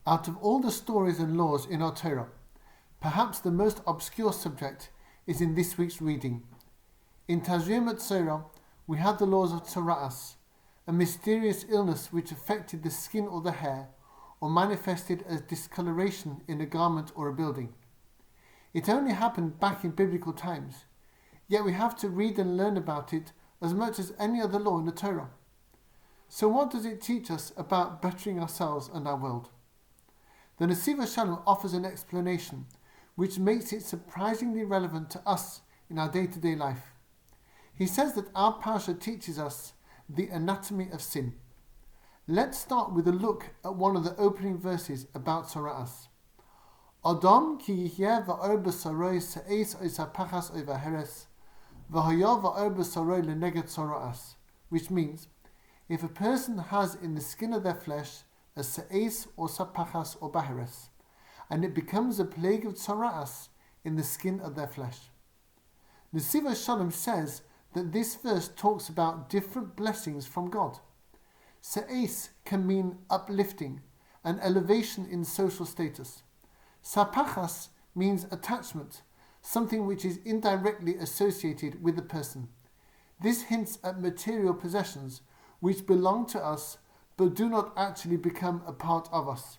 Out of all the stories and laws in our Torah, perhaps the most obscure subject is in this week's reading. In Tazria Metsora, we have the laws of Tzora'as, a mysterious illness which affected the skin or the hair, or manifested as discoloration in a garment or a building. It only happened back in biblical times, yet we have to read and learn about it as much as any other law in the Torah. So what does it teach us about bettering ourselves and our world? The Nesiva Shalom offers an explanation which makes it surprisingly relevant to us in our day-to-day life. He says that our parasha teaches us the anatomy of sin. Let's start with a look at one of the opening verses about Tzora'as. Adam ki yihyeh va'or b'soroi se'es oisapachas oivaheres v'hoyo va'or b'soroi leneget Tzora'as, which means, if a person has in the skin of their flesh a se'es or sapachas or baheres, and it becomes a plague of Tzora'as in the skin of their flesh. Nesiva Shalom says that this verse talks about different blessings from God. Se'es can mean uplifting, an elevation in social status. Sapachas means attachment, something which is indirectly associated with the person. This hints at material possessions which belong to us but do not actually become a part of us.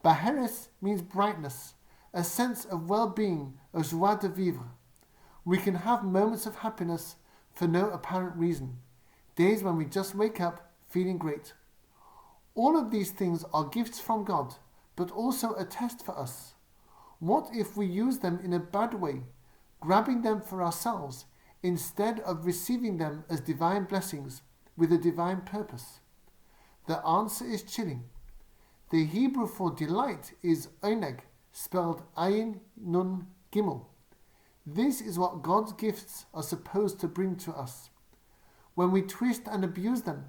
Baheres means brightness, a sense of well-being, a joie de vivre. We can have moments of happiness for no apparent reason, days when we just wake up feeling great. All of these things are gifts from God, but also a test for us. What if we use them in a bad way, grabbing them for ourselves instead of receiving them as divine blessings with a divine purpose? The answer is chilling. The Hebrew for delight is oneg, spelled ayin nun gimel. This is what God's gifts are supposed to bring to us. When we twist and abuse them,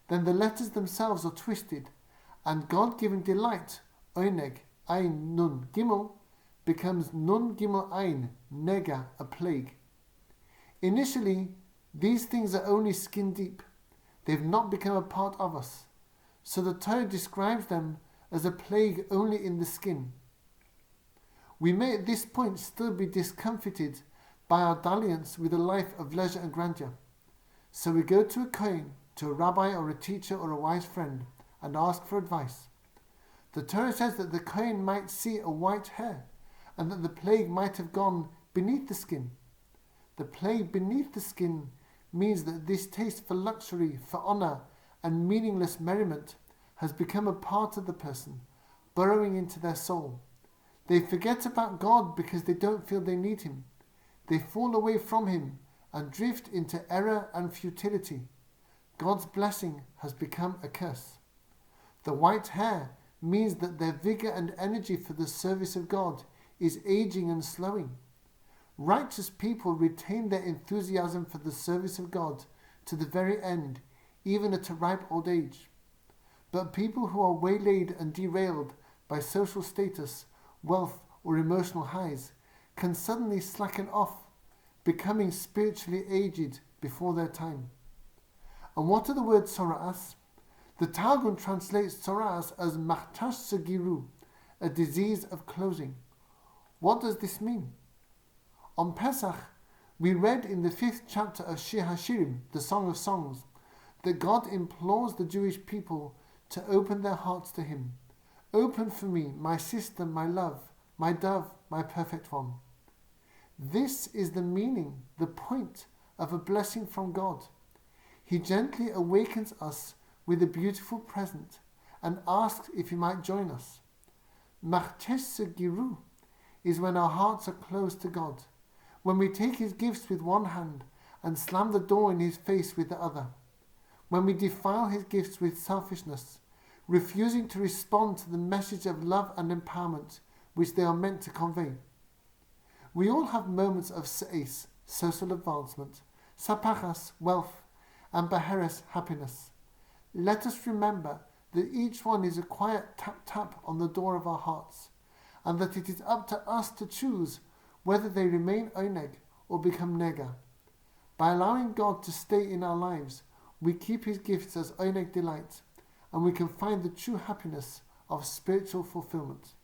then the letters themselves are twisted, and God-given delight, oneg, ayin nun gimel, becomes nun gimel ayin, nega, a plague. Initially, these things are only skin deep. They've not become a part of us. So the Torah describes them as a plague only in the skin. We may at this point still be discomfited by our dalliance with a life of leisure and grandeur. So we go to a kohen, to a rabbi or a teacher or a wise friend, and ask for advice. The Torah says that the kohen might see a white hair, and that the plague might have gone beneath the skin. The plague beneath the skin means that this taste for luxury, for honor, and meaningless merriment has become a part of the person, burrowing into their soul. They forget about God because they don't feel they need Him. They fall away from Him and drift into error and futility. God's blessing has become a curse. The white hair means that their vigor and energy for the service of God is aging and slowing. Righteous people retain their enthusiasm for the service of God to the very end, even at a ripe old age. But people who are waylaid and derailed by social status, wealth, or emotional highs can suddenly slacken off, becoming spiritually aged before their time. And what are the words Tzora'as? The Targum translates Tzora'as as machtash segiru, a disease of closing. What does this mean? On Pesach, we read in the 5th chapter of Shir HaShirim, the Song of Songs, that God implores the Jewish people to open their hearts to Him. Open for me, my sister, my love, my dove, my perfect one. This is the meaning, the point of a blessing from God. He gently awakens us with a beautiful present and asks if He might join us. Machtesh Segiru is when our hearts are closed to God, when we take His gifts with one hand and slam the door in His face with the other, when we defile His gifts with selfishness, refusing to respond to the message of love and empowerment which they are meant to convey. We all have moments of se'es, social advancement, sapachas, wealth, and baheres, happiness. Let us remember that each one is a quiet tap-tap on the door of our hearts, and that it is up to us to choose whether they remain oneg or become nega. By allowing God to stay in our lives, we keep His gifts as oneg delight, and we can find the true happiness of spiritual fulfillment.